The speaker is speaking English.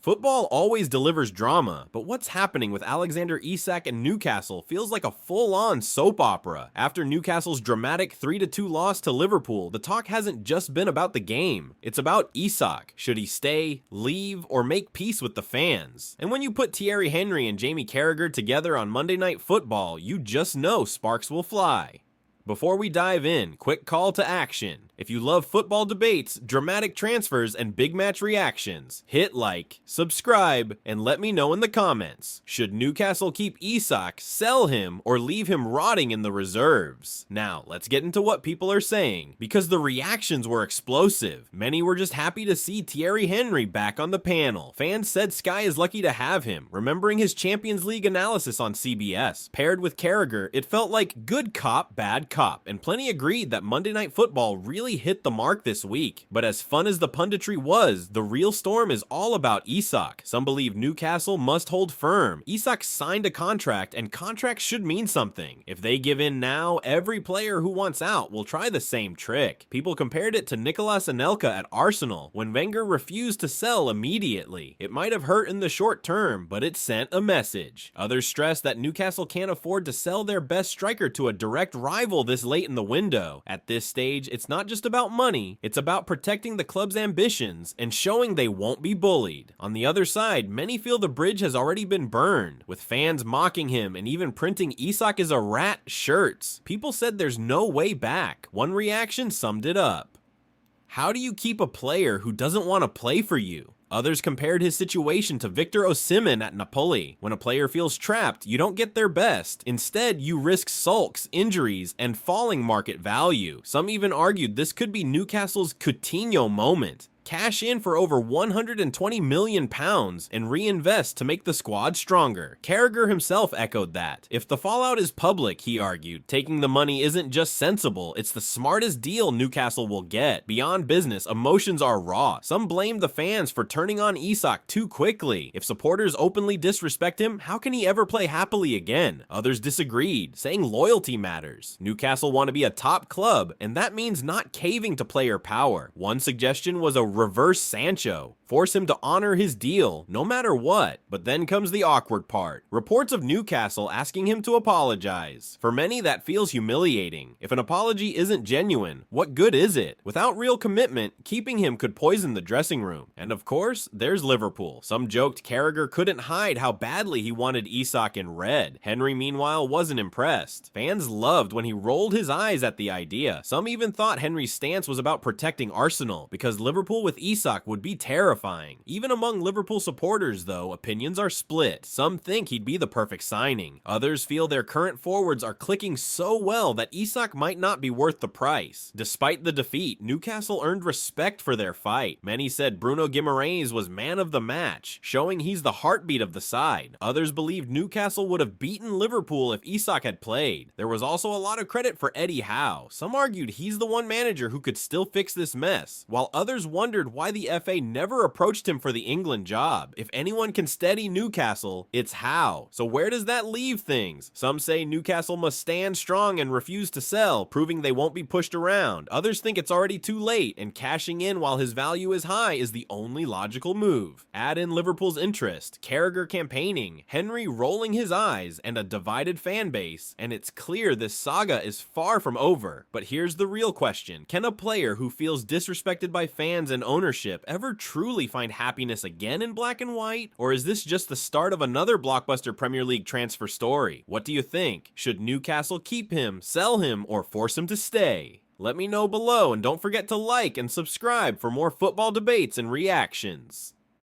Football always delivers drama, but what's happening with Alexander Isak and Newcastle feels like a full-on soap opera. After Newcastle's dramatic 3-2 loss to Liverpool, the talk hasn't just been about the game. It's about Isak. Should he stay, leave, or make peace with the fans? And when you put Thierry Henry and Jamie Carragher together on Monday Night Football, you just know sparks will fly. Before we dive in, quick call to action. If you love football debates, dramatic transfers, and big match reactions, hit like, subscribe, and let me know in the comments. Should Newcastle keep Isak, sell him, or leave him rotting in the reserves? Now, let's get into what people are saying, because the reactions were explosive. Many were just happy to see Thierry Henry back on the panel. Fans said Sky is lucky to have him, remembering his Champions League analysis on CBS. Paired with Carragher, it felt like good cop, bad cop, and plenty agreed that Monday Night Football really hit the mark this week. But as fun as the punditry was, the real storm is all about Isak. Some believe Newcastle must hold firm. Isak signed a contract, and contracts should mean something. If they give in now, every player who wants out will try the same trick. People compared it to Nicolas Anelka at Arsenal, when Wenger refused to sell immediately. It might have hurt in the short term, but it sent a message. Others stress that Newcastle can't afford to sell their best striker to a direct rival this late in the window. At this stage, it's not just about money, it's about protecting the club's ambitions and showing they won't be bullied. On the other side, many feel the bridge has already been burned, with fans mocking him and even printing Isak is a rat shirts. People said there's no way back. One reaction summed it up. How do you keep a player who doesn't want to play for you? Others compared his situation to Victor Osimhen at Napoli. When a player feels trapped, you don't get their best. Instead, you risk sulks, injuries, and falling market value. Some even argued this could be Newcastle's Coutinho moment. Cash in for over £120 million and reinvest to make the squad stronger. Carragher himself echoed that. If the fallout is public, he argued, taking the money isn't just sensible, it's the smartest deal Newcastle will get. Beyond business, emotions are raw. Some blame the fans for turning on Isak too quickly. If supporters openly disrespect him, how can he ever play happily again? Others disagreed, saying loyalty matters. Newcastle want to be a top club, and that means not caving to player power. One suggestion was a reverse Sancho. Force him to honor his deal, no matter what. But then comes the awkward part. Reports of Newcastle asking him to apologize. For many, that feels humiliating. If an apology isn't genuine, what good is it? Without real commitment, keeping him could poison the dressing room. And of course, there's Liverpool. Some joked Carragher couldn't hide how badly he wanted Isak in red. Henry, meanwhile, wasn't impressed. Fans loved when he rolled his eyes at the idea. Some even thought Henry's stance was about protecting Arsenal, because Liverpool with Isak would be terrifying. Even among Liverpool supporters, though, opinions are split. Some think he'd be the perfect signing. Others feel their current forwards are clicking so well that Isak might not be worth the price. Despite the defeat, Newcastle earned respect for their fight. Many said Bruno Guimaraes was man of the match, showing he's the heartbeat of the side. Others believed Newcastle would have beaten Liverpool if Isak had played. There was also a lot of credit for Eddie Howe. Some argued he's the one manager who could still fix this mess, while others wondered why the FA never approached him for the England job. If anyone can steady Newcastle, it's Howe. So where does that leave things? Some say Newcastle must stand strong and refuse to sell, proving they won't be pushed around. Others think it's already too late, and cashing in while his value is high is the only logical move. Add in Liverpool's interest, Carragher campaigning, Henry rolling his eyes, and a divided fan base, and it's clear this saga is far from over. But here's the real question. Can a player who feels disrespected by fans and ownership ever truly find happiness again in black and white? Or is this just the start of another blockbuster Premier League transfer story? What do you think? Should Newcastle keep him, sell him, or force him to stay? Let me know below, and don't forget to like and subscribe for more football debates and reactions.